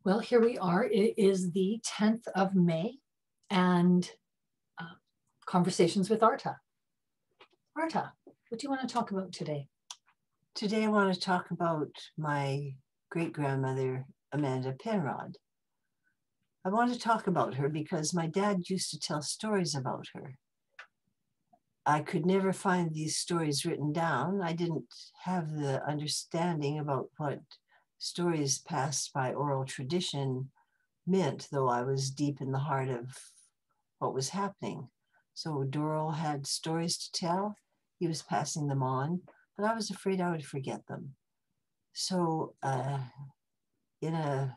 Well, here we are. It is the 10th of May and Conversations with Arta. Arta, what do you want to talk about today? Today I want to talk about my great-grandmother, Amanda Penrod. I want to talk about her because my dad used to tell stories about her. I could never find these stories written down. I didn't have the understanding about what stories passed by oral tradition meant, though I was deep in the heart of what was happening. So Doral had stories to tell. He was passing them on, but I was afraid I would forget them. So in a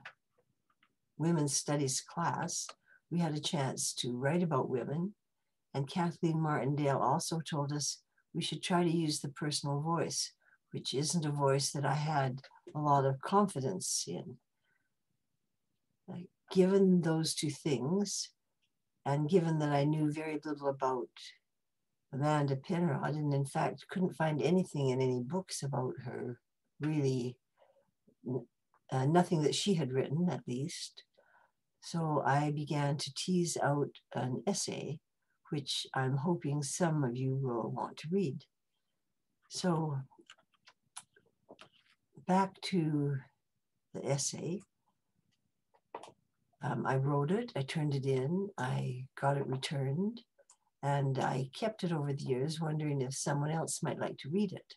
women's studies class, we had a chance to write about women, and Kathleen Martindale also told us we should try to use the personal voice, which isn't a voice that I had a lot of confidence in. Given those two things, and given that I knew very little about Amanda Penrod, and in fact couldn't find anything in any books about her, really, nothing that she had written at least. So I began to tease out an essay, which I'm hoping some of you will want to read. So back to the essay. I wrote it, I turned it in, I got it returned, and I kept it over the years, wondering if someone else might like to read it.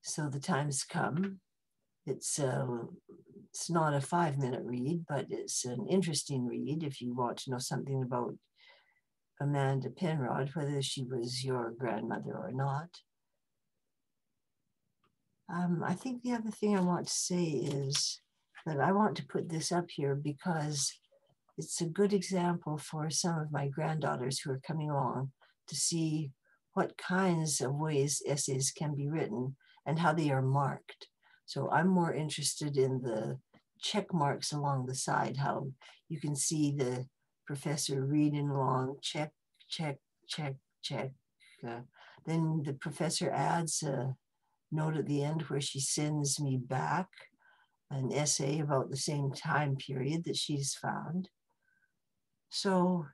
So the time's come. It's not a 5-minute read, but it's an interesting read if you want to know something about Amanda Penrod, whether she was your grandmother or not. I think the other thing I want to say is that I want to put this up here because it's a good example for some of my granddaughters who are coming along to see what kinds of ways essays can be written and how they are marked. So I'm more interested in the check marks along the side, how you can see the professor reading along, check, check, check, check. Then the professor adds a note at the end where she sends me back an essay about the same time period that she's found. So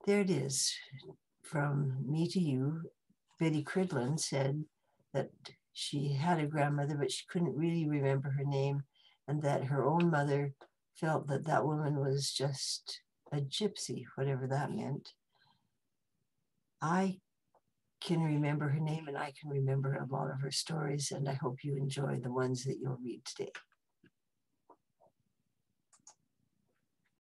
there it is. From me to you, Betty Cridlin said that she had a grandmother, but she couldn't really remember her name, and that her own mother felt that that woman was just a gypsy, whatever that meant. I can remember her name, and I can remember a lot of her stories, and I hope you enjoy the ones that you'll read today.